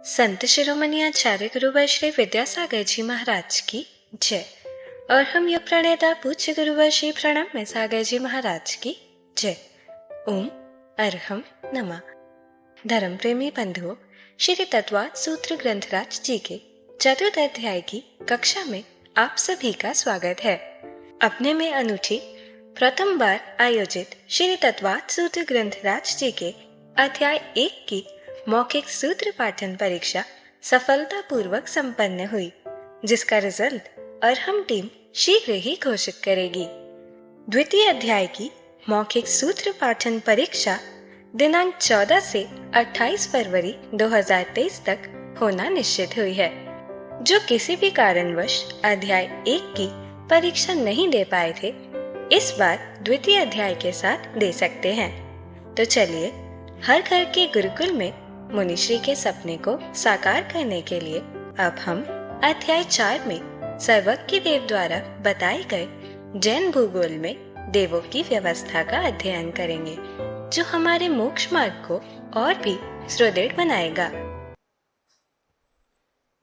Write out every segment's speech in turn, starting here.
संत शिरोमणि आचार्य गुरुवर श्री विद्यासागर जी महाराज की जय। और हम यह प्रणेता पूज्य गुरुवर श्री प्रणब में सागर जी महाराज की जय। ओम अरहम नमः। धर्म प्रेमी बंधुओं, श्री तत्वात् सूत्र ग्रंथराज जी के चतुर्थ अध्याय की कक्षा में आप सभी का स्वागत है। अपने में अनूठी प्रथम बार आयोजित श्री तत्वात् सूत्र ग्रंथराज जी के अध्याय 1 की मौखिक सूत्र पाठन परीक्षा सफलतापूर्वक संपन्न हुई, जिसका रिजल्ट अरहम टीम शीघ्र ही घोषित करेगी। द्वितीय अध्याय की मौखिक सूत्र पाठन परीक्षा दिनांक 14 से 28 फरवरी 2023 तक होना निश्चित हुई है। जो किसी भी कारणवश अध्याय 1 की परीक्षा नहीं दे पाए थे, इस बार द्वितीय अध्याय के साथ दे सकते हैं। तो चलिए, हर घर के गुरुकुल में मुनिश्री के सपने को साकार करने के लिए अब हम अध्याय 4 में सर्वज्ञ देव द्वारा बताए गए जैन भूगोल में देवों की व्यवस्था का अध्ययन करेंगे, जो हमारे मोक्ष मार्ग को और भी सुदृढ़ बनाएगा।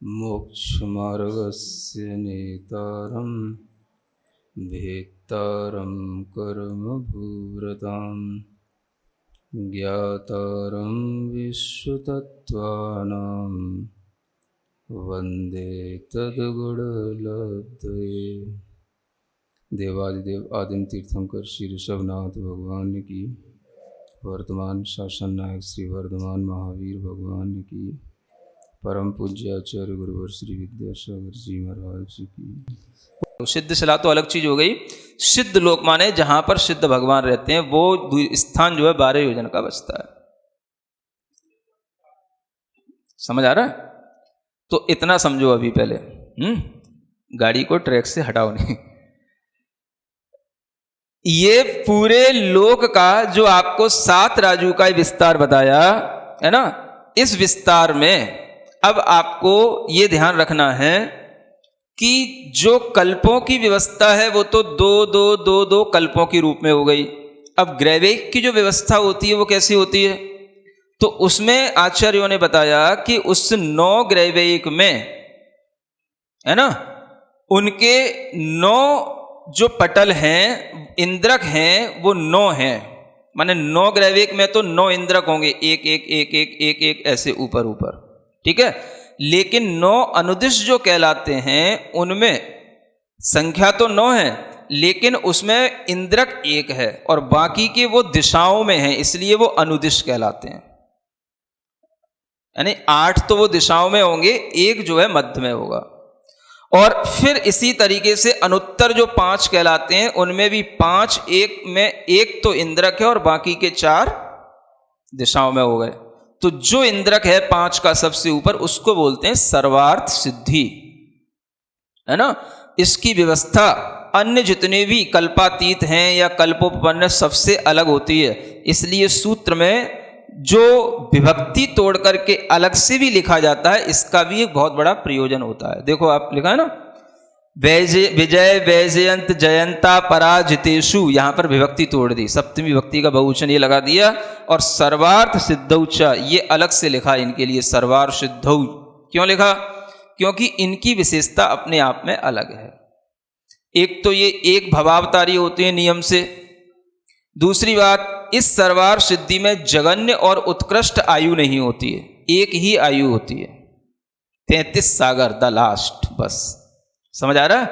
मोक्ष मार्गस्य नेतारं भेत्तारं कर्म भूरताम् ज्ञातारं विश्वतत्त्वानां वन्दे तद्गुणलब्धये। देवादिदेव आदिम तीर्थंकर श्री ऋषभनाथ भगवान की, वर्तमान शासन नायक श्री वर्धमान महावीर भगवान की, परम पूज्य आचार्य गुरुवर श्री विद्यासागर जी महाराज की। सिद्ध शिला तो अलग चीज हो गई। सिद्ध लोक माने जहां पर सिद्ध भगवान रहते हैं, वो स्थान जो है 12 योजन का बचता है। समझ आ रहा है? तो इतना समझो अभी पहले। गाड़ी को ट्रैक से हटाओ नहीं। ये पूरे लोक का जो आपको 7 राजू का विस्तार बताया है ना, इस विस्तार में अब आपको ये ध्यान रखना है कि जो कल्पों की व्यवस्था है वो तो दो कल्पों के रूप में हो गई। अब ग्रैविक की जो व्यवस्था होती है वो कैसी होती है, तो उसमें आचार्यों ने बताया कि उस 9 ग्रैविक में है ना, उनके 9 जो पटल हैं, इंद्रक हैं, वो 9 हैं। माने 9 ग्रैविक में तो 9 इंद्रक होंगे, एक ऐसे ऊपर ऊपर, ठीक है। लेकिन 9 अनुदिश जो कहलाते हैं, उनमें संख्या तो 9 है, लेकिन उसमें इंद्रक 1 है और बाकी के वो दिशाओं में हैं, इसलिए वो अनुदिश कहलाते हैं। यानी 8 तो वो दिशाओं में होंगे, 1 जो है मध्य में होगा। और फिर इसी तरीके से अनुत्तर जो 5 कहलाते हैं, उनमें भी 5, 1 में 1 तो इंद्रक है और बाकी के 4 दिशाओं में हो गए। तो जो इंद्रक है 5 का सबसे ऊपर, उसको बोलते हैं सर्वार्थ सिद्धि, है ना। इसकी व्यवस्था अन्य जितने भी कल्पातीत हैं या कल्पोपन्न सबसे अलग होती है। इसलिए सूत्र में जो विभक्ति तोड़ करके अलग से भी लिखा जाता है, इसका भी एक बहुत बड़ा प्रयोजन होता है। देखो, आप लिखा है ना, विजय वैजयंत जयंता पराजितेषु, यहां पर विभक्ति तोड़ दी, सप्तमी विभक्ति का बहुवचन ये लगा दिया। और सर्वार्थ सिद्धौच, ये अलग से लिखा इनके लिए, सर्वार्थ सिद्धौ क्यों लिखा? क्योंकि इनकी विशेषता अपने आप में अलग है। एक तो ये एक भवावतारी होते हैं नियम से। दूसरी बात, इस सर्वार्थ सिद्धि में जगन्य और उत्कृष्ट आयु नहीं होती है, एक ही आयु होती है, 33 सागर, द लास्ट, बस। समझ आ रहा है?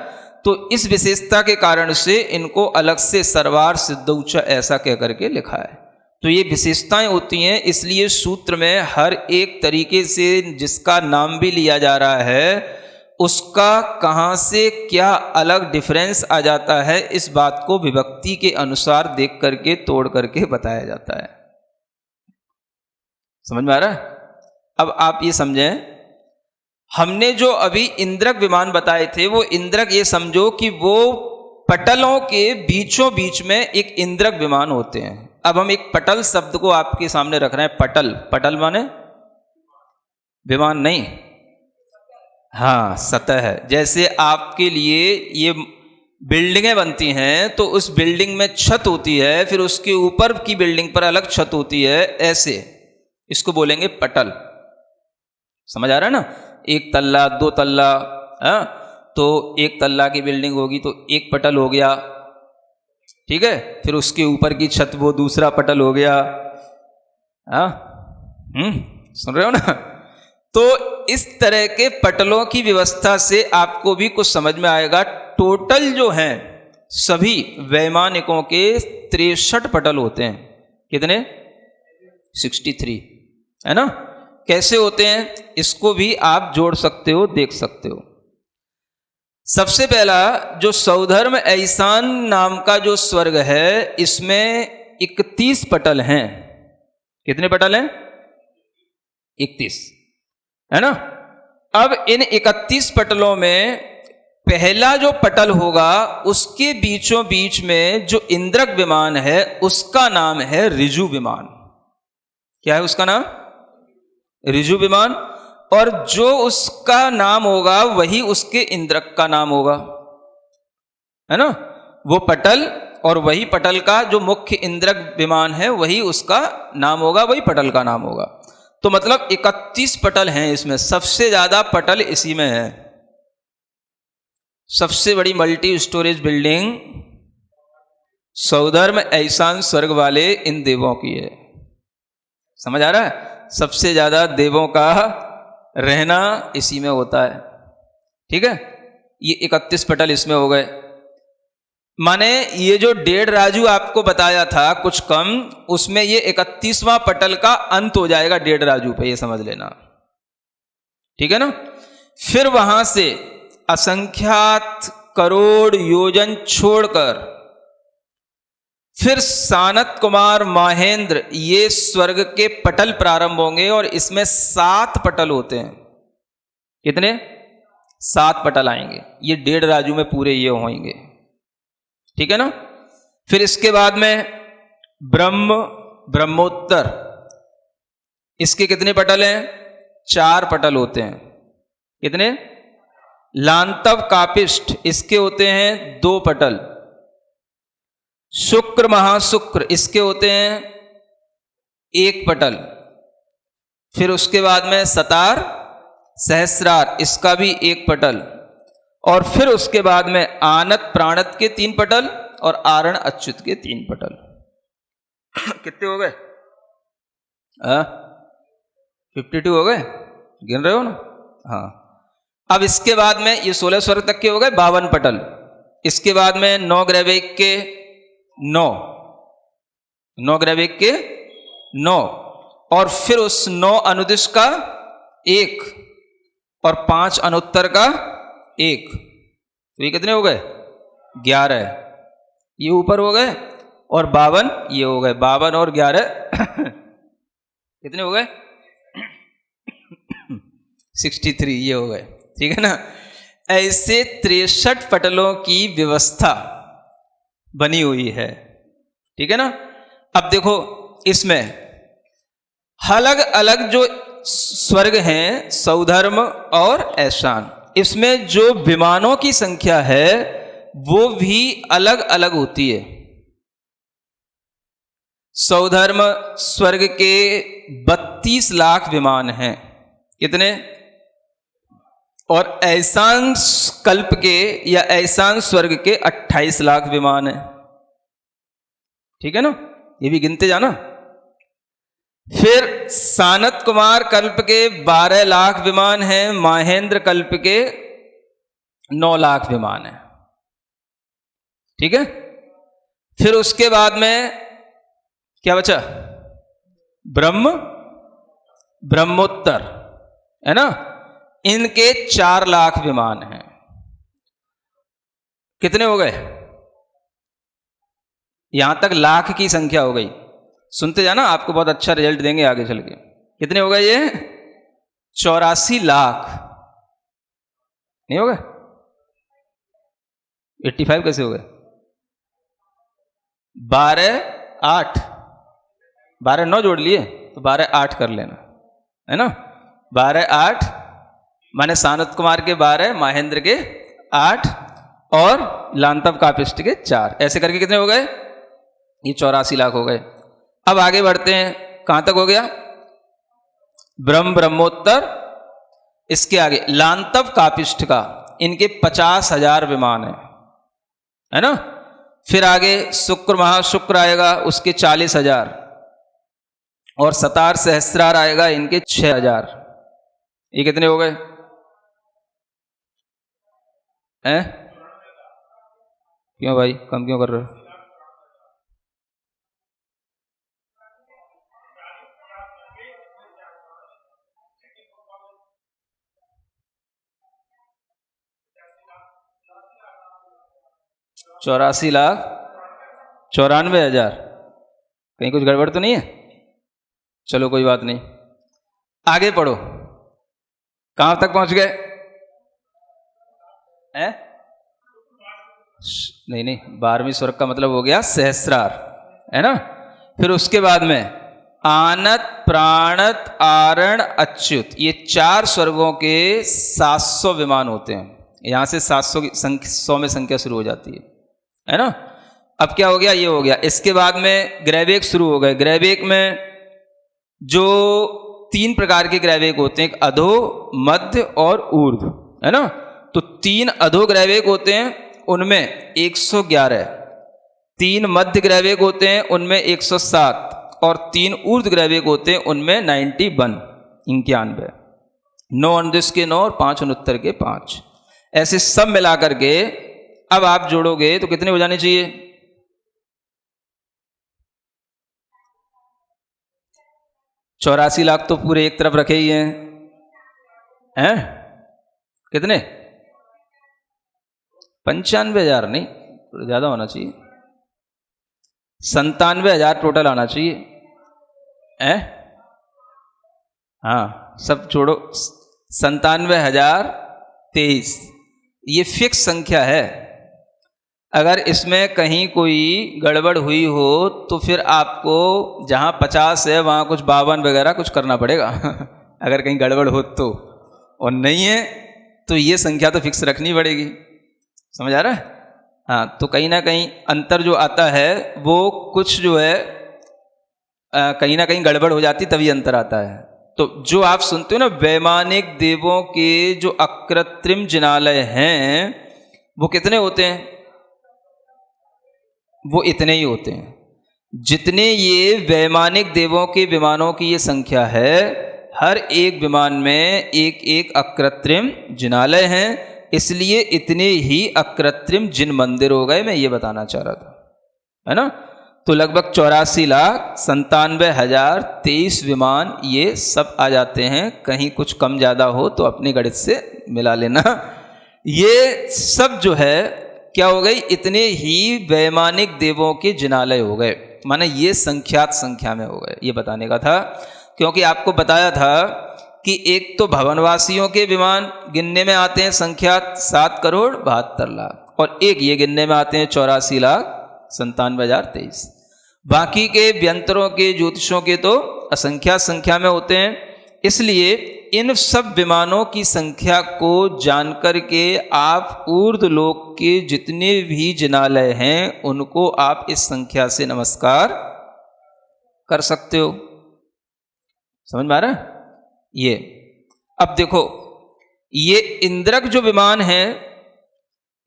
तो इस विशेषता के कारण से इनको अलग से सर्वार्थ सिद्धौच ऐसा कह करके लिखा है। तो ये विशेषताएं होती हैं, इसलिए सूत्र में हर एक तरीके से जिसका नाम भी लिया जा रहा है, उसका कहाँ से क्या अलग डिफरेंस आ जाता है, इस बात को विभक्ति के अनुसार देख करके तोड़ करके बताया जाता है। समझ में आ रहा है? अब आप ये समझें, हमने जो अभी इंद्रक विमान बताए थे, वो इंद्रक ये समझो कि वो पटलों के बीचों बीच में एक इंद्रक विमान होते हैं। अब हम एक पटल शब्द को आपके सामने रख रहे हैं। पटल, पटल माने विमान नहीं, हाँ, सतह है। जैसे आपके लिए ये बिल्डिंगें बनती हैं, तो उस बिल्डिंग में छत होती है, फिर उसके ऊपर की बिल्डिंग पर अलग छत होती है, ऐसे इसको बोलेंगे पटल। समझ आ रहा है ना? 1 तल्ला 2 तल्ला, हाँ, तो 1 तल्ला की बिल्डिंग होगी तो 1 पटल हो गया, ठीक है। फिर उसके ऊपर की छत वो दूसरा पटल हो गया, हाँ, सुन रहे हो ना? तो इस तरह के पटलों की व्यवस्था से आपको भी कुछ समझ में आएगा। टोटल जो हैं सभी वैमानिकों के 63 पटल होते हैं। कितने? 63, है ना? कैसे होते हैं इसको भी आप जोड़ सकते हो, देख सकते हो। सबसे पहला जो सौधर्म ऐसान नाम का जो स्वर्ग है, इसमें 31 पटल हैं। कितने पटल हैं? 31, है ना? अब इन 31 पटलों में पहला जो पटल होगा उसके बीचों बीच में जो इंद्रक विमान है उसका नाम है ऋजु विमान। क्या है उसका नाम? ऋजु विमान। और जो उसका नाम होगा वही उसके इंद्रक का नाम होगा, है ना? वो पटल और वही पटल का जो मुख्य इंद्रक विमान है वही उसका नाम होगा, वही पटल का नाम होगा। तो मतलब 31 पटल हैं इसमें। सबसे ज्यादा पटल इसी में है। सबसे बड़ी मल्टी स्टोरेज बिल्डिंग सौधर्म ऐसान स्वर्ग वाले इन देवों की है। समझ आ रहा है? सबसे ज्यादा देवों का रहना इसी में होता है, ठीक है। ये 31 पटल इसमें हो गए। माने ये जो 1.5 राजू आपको बताया था कुछ कम, उसमें ये 31वां पटल का अंत हो जाएगा 1.5 राजू पे, ये समझ लेना, ठीक है ना। फिर वहां से असंख्यात करोड़ योजन छोड़कर फिर सानत कुमार महेंद्र ये स्वर्ग के पटल प्रारंभ होंगे और इसमें 7 पटल होते हैं। कितने? 7 पटल आएंगे। ये 1.5 राजू में पूरे ये होंगे, ठीक है ना। फिर इसके बाद में ब्रह्मोत्तर, इसके कितने पटल हैं? 4 पटल होते हैं। कितने? लांतव कापिष्ठ, इसके होते हैं 2 पटल। शुक्र महाशुक्र, इसके होते हैं 1 पटल। फिर उसके बाद में सतार सहस्रार, इसका भी 1 पटल। और फिर उसके बाद में आनत प्राणत के 3 पटल और आरण अच्युत के 3 पटल। कितने हो गए? 52 हो गए, गिन रहे हो ना? हाँ। अब इसके बाद में ये 16 स्वर्ग तक के हो गए 52 पटल। इसके बाद में 9 ग्रहवेग के 9 ग्रहवेग के 9 और फिर उस 9 अनुदिश का 1 और 5 अनुत्तर का 1, तो ये कितने हो गए? 11। ये ऊपर हो गए और 52 ये हो गए। 52 और 11 कितने हो गए? 63 ये हो गए, ठीक है ना। ऐसे 63 पटलों की व्यवस्था बनी हुई है, ठीक है ना। अब देखो इसमें अलग अलग जो स्वर्ग हैं सौधर्म और ऐशान, इसमें जो विमानों की संख्या है वो भी अलग अलग होती है। सौधर्म स्वर्ग के 32 लाख विमान हैं। कितने? और ऐसान कल्प के या ऐसान स्वर्ग के 28 लाख विमान हैं, ठीक है ना। ये भी गिनते जाना। फिर सानत कुमार कल्प के 12 लाख विमान हैं, महेंद्र कल्प के 9 लाख विमान हैं, ठीक है। फिर उसके बाद में क्या बचा? ब्रह्मोत्तर, है ना। इनके 4 लाख विमान हैं। कितने हो गए? यहां तक लाख की संख्या हो गई। सुनते जाना, आपको बहुत अच्छा रिजल्ट देंगे आगे चल के। कितने हो गए ये? 84 लाख। नहीं हो गए? 85 कैसे हो गए? 12 8 12 9 जोड़ लिए तो 12 8 कर लेना, है ना। 12 8 माने सानत कुमार के 12, महेंद्र के 8 और लांतव कापिष्ट के 4। ऐसे करके कितने हो गए? ये 84 लाख हो गए। अब आगे बढ़ते हैं, कहां तक हो गया? ब्रह्मोत्तर इसके आगे लांतव कापिष्ठ का, इनके 50,000 विमान है ना। फिर आगे शुक्र महाशुक्र आएगा, उसके 40,000, और सतार सहस्रार आएगा, इनके 6,000। ये कितने हो गए हैं? क्यों भाई कम क्यों कर रहे हो? चौरासी लाख 94,000। कहीं कुछ गड़बड़ तो नहीं है? चलो कोई बात नहीं, आगे पढ़ो। कहां तक पहुंच गए हैं? नहीं, 12वीं स्वर्ग का मतलब हो गया सहस्रार, है ना। फिर उसके बाद में आनत, प्राणत, आरण, अच्युत, ये 4 स्वर्गों के 700 विमान होते हैं। यहां से 700 की 100 में संख्या शुरू हो जाती है ना। अब क्या हो गया? ये हो गया। इसके बाद में ग्रहवेग शुरू हो गए। ग्रहवेग में जो 3 प्रकार के ग्रहवेग होते हैं, एक अधो, मध्य और ऊर्ध्व, है ना। तो 3 अधो ग्रहवेग होते हैं, उनमें 111, 3 मध्य ग्रहवेग होते हैं, उनमें 107, और 3 ऊर्ध्व ग्रहवेग होते हैं, उनमें 91, 9 अनुदिश के 9 और 5 अनुत्तर के 5। ऐसे सब मिलाकर के अब आप जोड़ोगे तो कितने हो जाने चाहिए? चौरासी लाख तो पूरे एक तरफ रखे ही हैं? कितने? 95,000 नहीं, ज्यादा होना चाहिए, 97,000 टोटल आना चाहिए। हाँ सब जोड़ो, 97,023। ये फिक्स संख्या है। अगर इसमें कहीं कोई गड़बड़ हुई हो तो फिर आपको जहाँ 50 है वहाँ कुछ 52 वगैरह कुछ करना पड़ेगा अगर कहीं गड़बड़ हो तो, और नहीं है तो ये संख्या तो फिक्स रखनी पड़ेगी। समझ आ रहा है? हाँ, तो कहीं ना कहीं अंतर जो आता है वो कुछ जो है कहीं ना कहीं गड़बड़ हो जाती, तभी अंतर आता है। तो जो आप सुनते हो ना, वैमानिक देवों के जो अकृत्रिम जिनालय हैं वो कितने होते हैं? वो इतने ही होते हैं जितने ये वैमानिक देवों के विमानों की ये संख्या है। हर एक विमान में एक एक अकृत्रिम जिनालय हैं, इसलिए इतने ही अकृत्रिम जिन मंदिर हो गए, मैं ये बताना चाह रहा था, है ना। तो लगभग 84,97,023 विमान ये सब आ जाते हैं। कहीं कुछ कम ज़्यादा हो तो अपने गणित से मिला लेना। ये सब जो है क्या हो गई? इतने ही वैमानिक देवों के जिनालय हो गए, माने ये संख्यात संख्या में हो गए। ये बताने का था, क्योंकि आपको बताया था कि एक तो भवनवासियों के विमान गिनने में आते हैं संख्यात 7,72,00,000, और एक ये गिनने में आते हैं 84,97,023। बाकी के व्यंतरों के, ज्योतिषों के तो असंख्यात संख्या में होते हैं। इसलिए इन सब विमानों की संख्या को जानकर के आप ऊर्ध्वलोक के जितने भी जिनालय हैं उनको आप इस संख्या से नमस्कार कर सकते हो। समझ में आ रहा है? ये अब देखो, ये इंद्रक जो विमान है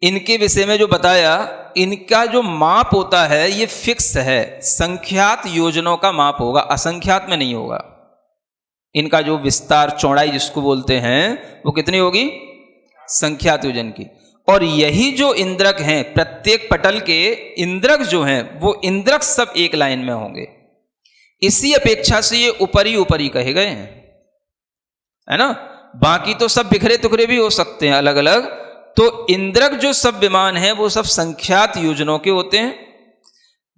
इनके विषय में जो बताया, इनका जो माप होता है ये फिक्स है, संख्यात योजनों का माप होगा, असंख्यात में नहीं होगा। इनका जो विस्तार, चौड़ाई जिसको बोलते हैं, वो कितनी होगी? संख्यात योजन की। और यही जो इंद्रक हैं, प्रत्येक पटल के इंद्रक जो हैं वो इंद्रक सब एक लाइन में होंगे। इसी अपेक्षा से ये ऊपरी ऊपरी कहे गए हैं, है ना। बाकी तो सब बिखरे तुखरे भी हो सकते हैं अलग अलग। तो इंद्रक जो सब विमान हैं वो सब संख्यात योजनों के होते हैं।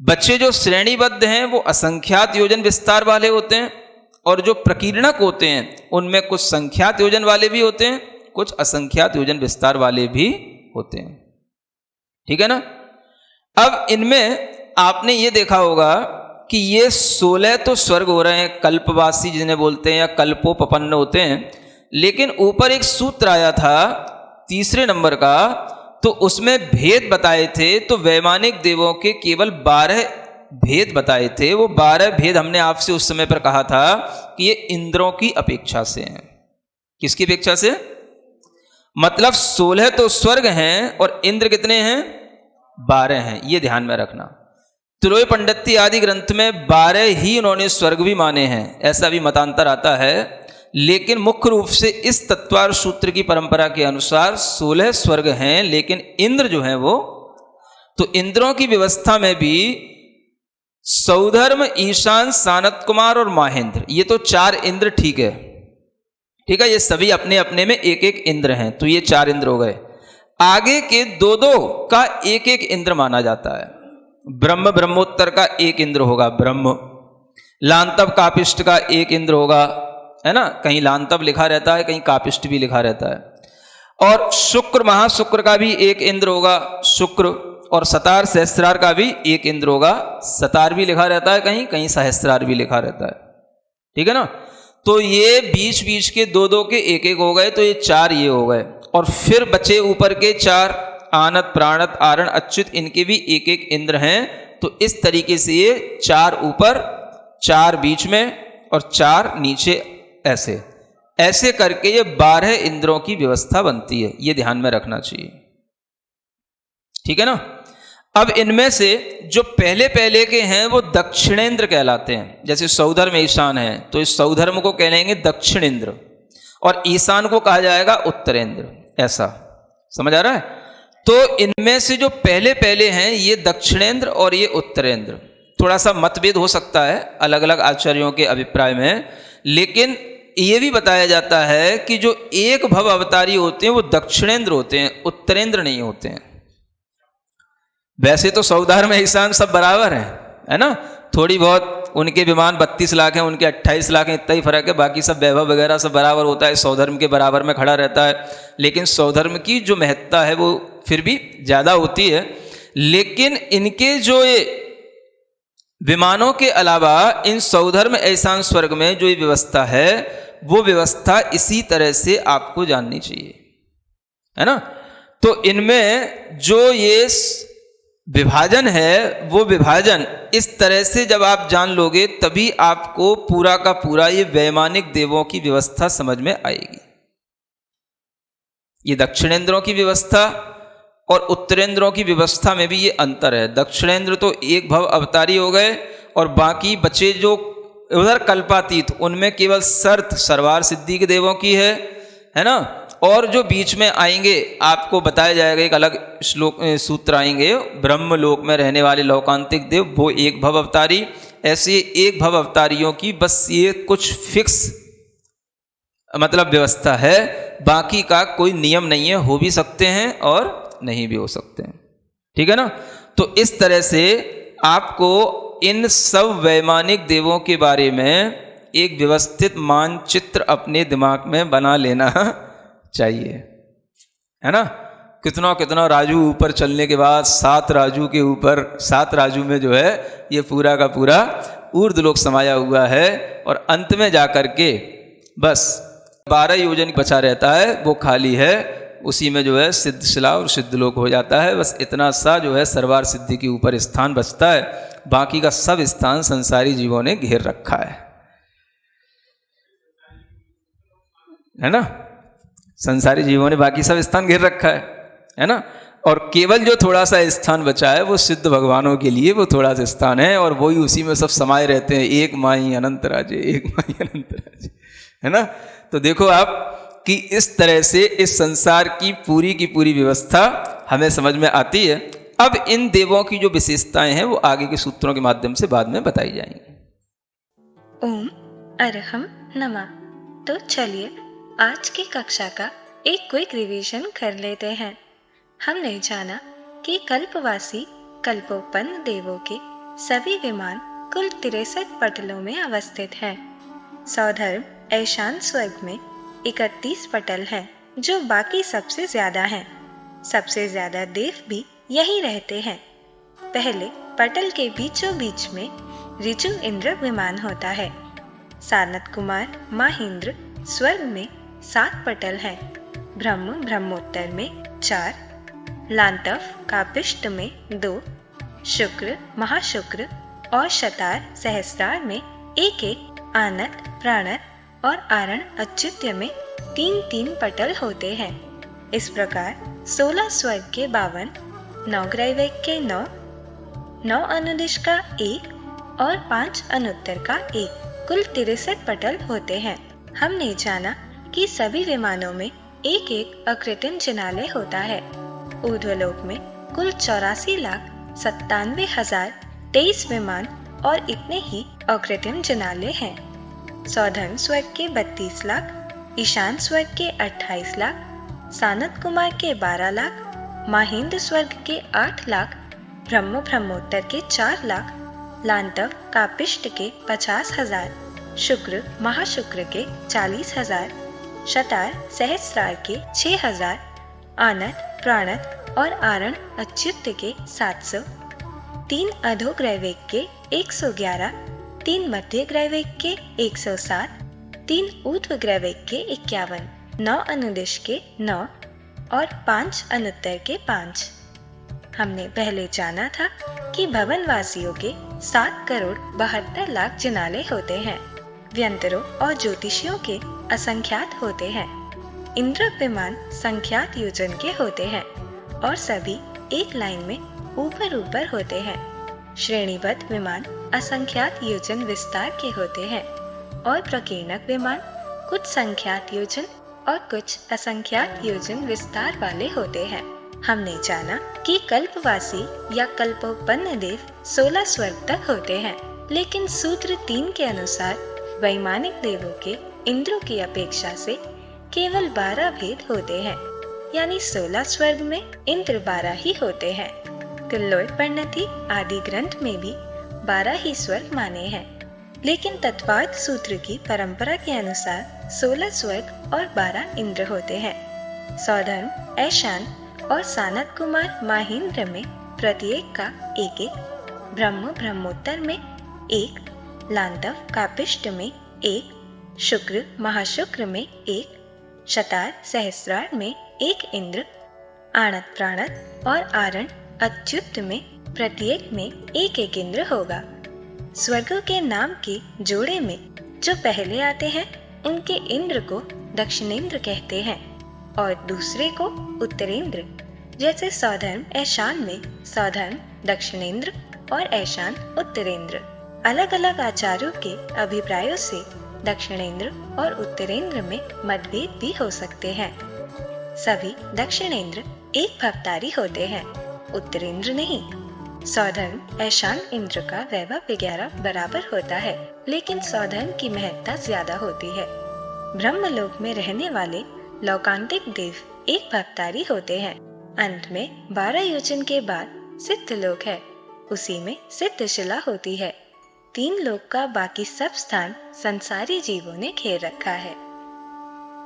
बच्चे जो श्रेणीबद्ध हैं वो असंख्यात योजन विस्तार वाले होते हैं, और जो प्रकीर्णक होते हैं उनमें कुछ संख्यात योजन वाले भी होते हैं, कुछ असंख्यात योजन विस्तार वाले भी होते हैं। ठीक है ना। अब इनमें आपने ये देखा होगा कि ये 16 तो स्वर्ग हो रहे हैं, कल्पवासी जिन्हें बोलते हैं या कल्पोपपन्न होते हैं। लेकिन ऊपर एक सूत्र आया था 3 नंबर का, तो उसमें भेद बताए थे। तो वैमानिक देवों के केवल 12 भेद बताए थे। वो 12 भेद हमने आपसे उस समय पर कहा था कि ये इंद्रों की अपेक्षा से हैं। किसकी अपेक्षा से? मतलब 16 तो स्वर्ग हैं और इंद्र कितने हैं? 12 हैं। ये ध्यान में रखना। त्रय पंडिती आदि ग्रंथ में 12 ही उन्होंने स्वर्ग भी माने हैं, ऐसा भी मतांतर आता है। लेकिन मुख्य रूप से इस तत्वार सूत्र की परंपरा के अनुसार 16 स्वर्ग हैं, लेकिन इंद्र जो हैं वो, तो इंद्रों की व्यवस्था में भी सौधर्म, ईशान, सानत कुमार और महेंद्र, ये तो 4 इंद्र, ठीक है, ठीक है, ये सभी अपने अपने में एक एक इंद्र हैं, तो ये 4 इंद्र हो गए। आगे के 2-2 का एक एक इंद्र माना जाता है। ब्रह्म, ब्रह्मोत्तर का एक इंद्र होगा ब्रह्म, लांतव कापिष्ट का एक इंद्र होगा, है ना, कहीं लांतव लिखा रहता है, कहीं कापिष्ट भी लिखा रहता है। और शुक्र, महाशुक्र का भी एक इंद्र होगा शुक्र, और सतार सहस्त्रार का भी एक इंद्र होगा, सतार भी लिखा रहता है कहीं, कहीं सहस्त्रार भी लिखा रहता है, ठीक है ना। तो ये बीच बीच के 2-2 के एक एक हो गए, तो ये 4 ये हो गए। और फिर बचे ऊपर के 4, आनत, प्राणत, आरण, अच्युत, इनके भी एक एक इंद्र हैं। तो इस तरीके से ये 4 ऊपर, 4 बीच में और 4 नीचे, ऐसे ऐसे करके ये 12 इंद्रों की व्यवस्था बनती है। ये ध्यान में रखना चाहिए, ठीक है ना। अब इनमें से जो पहले पहले के हैं वो दक्षिणेंद्र कहलाते हैं। जैसे सौधर्म, ईशान है, तो इस सौधर्म को कहेंगे दक्षिण इंद्र, और ईशान को कहा जाएगा उत्तरेंद्र। ऐसा समझ आ रहा है? तो इनमें से जो पहले पहले हैं ये दक्षिणेंद्र और ये उत्तरेंद्र। थोड़ा सा मतभेद हो सकता है अलग अलग आचार्यों के अभिप्राय में, लेकिन ये भी बताया जाता है कि जो एक भव अवतारी होते हैं वो दक्षिणेंद्र होते हैं, उत्तरेंद्र नहीं होते हैं। वैसे तो सौधर्म, ईशान सब बराबर है ना, थोड़ी बहुत उनके विमान 32 लाख हैं, उनके 28 लाख हैं, इतना ही फर्क है, बाकी सब वैभव वगैरह सब बराबर होता है, सौधर्म के बराबर में खड़ा रहता है। लेकिन सौधर्म की जो महत्ता है वो फिर भी ज़्यादा होती है। लेकिन इनके जो ये विमानों के अलावा इन सौधर्म, ईशान, स्वर्ग में जो ये व्यवस्था है वो व्यवस्था इसी तरह से आपको जाननी चाहिए, है ना। तो इनमें जो ये विभाजन है वो विभाजन इस तरह से जब आप जान लोगे तभी आपको पूरा का पूरा ये वैमानिक देवों की व्यवस्था समझ में आएगी। ये दक्षिणेंद्रों की व्यवस्था और उत्तरेंद्रों की व्यवस्था में भी ये अंतर है। दक्षिणेंद्र तो एक भव अवतारी हो गए और बाकी बचे जो उधर कल्पातीत, उनमें केवल शर्त सर्वार सिद्धि के देवों की है ना। और जो बीच में आएंगे आपको बताया जाएगा, एक अलग श्लोक सूत्र आएंगे, ब्रह्मलोक में रहने वाले लौकांतिक देव वो एक भव अवतारी। ऐसे एक भव अवतारियों की बस ये कुछ फिक्स मतलब व्यवस्था है, बाकी का कोई नियम नहीं है, हो भी सकते हैं और नहीं भी हो सकते हैं, ठीक है ना। तो इस तरह से आपको इन सब वैमानिक देवों के बारे में एक व्यवस्थित मानचित्र अपने दिमाग में बना लेना चाहिए, है ना। कितना कितना राजू ऊपर चलने के बाद 7 राजू के ऊपर, 7 राजू में जो है ये पूरा का पूरा ऊर्ध्वलोक समाया हुआ है, और अंत में जाकर के बस 12 योजन बचा रहता है, वो खाली है, उसी में जो है सिद्ध शिला और सिद्धलोक हो जाता है। बस इतना सा जो है सर्वार सिद्धि के ऊपर स्थान बचता है, बाकी का सब स्थान संसारी जीवों ने घेर रखा है ना। संसारी जीवों ने बाकी सब स्थान घेर रखा है ना। और केवल जो थोड़ा सा स्थान बचा है वो सिद्ध भगवानों के लिए वो थोड़ा सा स्थान है, और वही उसी में सब समाये रहते हैं। एक माई अनंत राज्य, एक माई अनंत राज्य, है ना। तो देखो आप कि इस तरह से इस संसार की पूरी व्यवस्था हमें समझ में आती है। अब इन देवों की जो विशेषताएं हैं वो आगे के सूत्रों के माध्यम से बाद में बताई जाएंगी। ओम अरहम नमः। तो चलिए आज की कक्षा का एक क्विक रिवीजन कर लेते हैं। हमने जाना कि कल्पवासी कल्पोपन्न देवों के सभी विमान कुल 63 पटलों में अवस्थित हैं। सौधर्म ईशान स्वर्ग में 31 पटल हैं, जो बाकी सबसे ज्यादा हैं। सबसे ज्यादा देव भी यही रहते हैं। पहले पटल के बीचों बीच में ऋजु इंद्र विमान होता है। सानत कुमार महेंद्र स्वर्ग में 7 पटल हैं। ब्रह्म ब्रह्मोत्तर में 4, लांतव कापिष्ट में 2, शुक्र महाशुक्र और शतार सहस्रार में 1-1, आनत प्राणत और आरण अच्युत्य में 3-3 पटल होते हैं। इस प्रकार 16 स्वर्ग के 52, 9 ग्रैविक के 9, 9 अनुदिश का 1 और 5 अनुत्तर का 1, कुल 63 पटल होते हैं। हमने जाना कि सभी विमानों में एक एक अकृत्रिम जिनालय होता है। ऊर्ध्वलोक में कुल 84,97,023 विमान और इतने ही अकृत्रिम जिनालय हैं। सौधर्म स्वर्ग के 32 लाख, ईशान स्वर्ग के 28 लाख, सानत कुमार के 12 लाख, माहिंद्र स्वर्ग के 8 लाख, ब्रह्मोत्तर के 4 लाख, लांतव कापिष्ट के 50,000, शुक्र महाशुक्र के 40,000, शतार सहस्रार के 6,000, आनत प्राणत और आरण अच्युत के 700, 3 अधोग्रैविक के 111, 3 मध्य ग्रैविक के 107, 3 ऊर्ध्व ग्रैविक के 51, 9 अनुदिश के 9 और 5 अनुत्तर के 5। हमने पहले जाना था कि भवनवासियों के 7,72,00,000 जिनालय होते हैं। व्यंतरों और ज्योतिषियों के असंख्यात होते हैं। इंद्र विमान संख्यात योजन के होते हैं और सभी एक लाइन में ऊपर ऊपर होते हैं। श्रेणीबद्ध विमान असंख्यात योजन विस्तार के होते हैं और प्रकीर्णक विमान कुछ संख्यात योजन और कुछ असंख्यात योजन विस्तार वाले होते हैं। हमने जाना कि कल्पवासी या कल्पोपन्न देव 16 स्वर्ग तक होते हैं, लेकिन सूत्र 3 के अनुसार वैमानिक देवों के इंद्रों की अपेक्षा से केवल 12 भेद होते हैं, यानी 16 स्वर्ग में इंद्र 12 ही होते हैं। तुल्योय परिणति आदि ग्रंथ में भी 12 ही स्वर्ग माने हैं, लेकिन तत्वार्थ सूत्र की परंपरा के अनुसार 16 स्वर्ग और 12 इंद्र होते हैं। सौधर्म, ऐशान और सानत कुमार माहिंद्र में प्रत्येक का 1-1, ब्रह्मोत्तर में 1, लांतव कापिष्ट में 1, शुक्र महाशुक्र में 1, शतार सहस्रार में 1 इंद्र, आणत प्राणत और आरण अच्युत में प्रत्येक में 1-1 इंद्र होगा। स्वर्गों के नाम के जोड़े में जो पहले आते हैं उनके इंद्र को दक्षिणेंद्र कहते हैं और दूसरे को उत्तरेंद्र। जैसे सौधर्म ऐशान में सौधर्म दक्षिणेंद्र और ऐशान उत्तरेंद्र। अलग अलग आचार्यों के अभिप्रायों से दक्षिणेंद्र और उत्तरेंद्र में मतभेद भी हो सकते हैं। सभी दक्षिणेंद्र एक भवतारी होते हैं, उत्तरेंद्र नहीं। सौधर्म ऐशान इंद्र का वैभव वगैरह बराबर होता है, लेकिन सौधर्म की महत्ता ज्यादा होती है। ब्रह्मलोक में रहने वाले लौकांतिक देव एक भवतारी होते हैं। अंत में 12 योजन के बाद सिद्ध लोक है, उसी में सिद्ध शिला होती है। 3 लोक का बाकी सब स्थान संसारी जीवों ने घेर रखा है।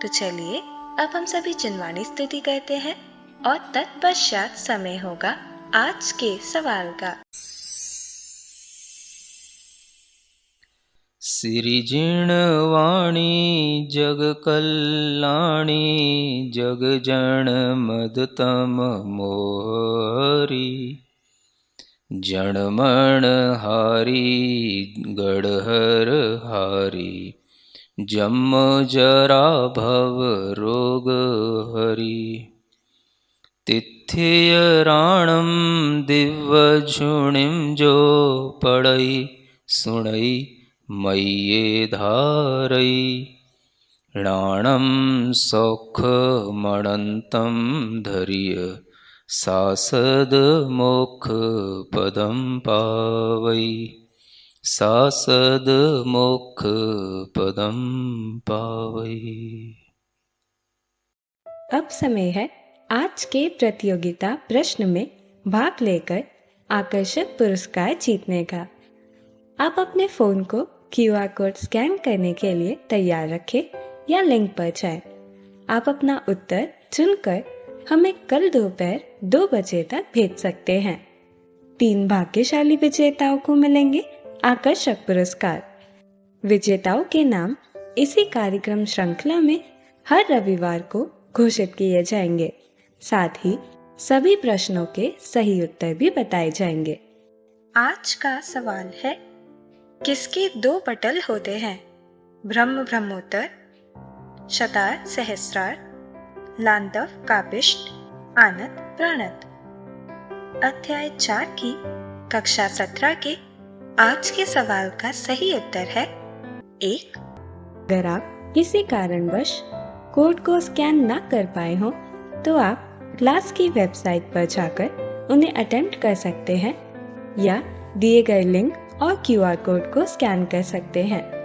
तो चलिए अब हम सभी चिन्वाणी स्तुति करते हैं और तत्पश्चात समय होगा आज के सवाल का। सिरिजिणवाणी जग कल्याणी जग जन मदतम मोहरी जनमण हारी गढ़हर हारी जम जरा भव रोग हरि तिथ्य राणम दिव्य झुणिम जो पड़ई सुणई मय्ये धारई राणम सौख मणंतम धरिय सासद मोक्ष पदम पावई सासद मोक्ष पदम पावई। अब समय है आज के प्रतियोगिता प्रश्न में भाग लेकर आकर्षक पुरस्कार जीतने का। आप अपने फोन को QR कोड स्कैन करने के लिए तैयार रखें या लिंक पर जाएं। आप अपना उत्तर चुनकर हमें कल दोपहर 2 बजे तक भेज सकते हैं। 3 भाग्यशाली विजेताओं को मिलेंगे आकर्षक पुरस्कार। विजेताओं के नाम इसी कार्यक्रम श्रृंखला में हर रविवार को घोषित किए जाएंगे। साथ ही सभी प्रश्नों के सही उत्तर भी बताए जाएंगे। आज का सवाल है, किसके 2 पटल होते हैं? ब्रह्मोत्तर, शतार सहस्रार, लांतव कापिष्ट, आनत प्राणत। अध्याय 4 की कक्षा 17 के आज के सवाल का सही उत्तर है 1। अगर आप किसी कारणवश कोड को स्कैन ना कर पाए हो तो आप क्लास की वेबसाइट पर जाकर उन्हें अटेम्प्ट कर सकते हैं या दिए गए लिंक और QR कोड को स्कैन कर सकते हैं।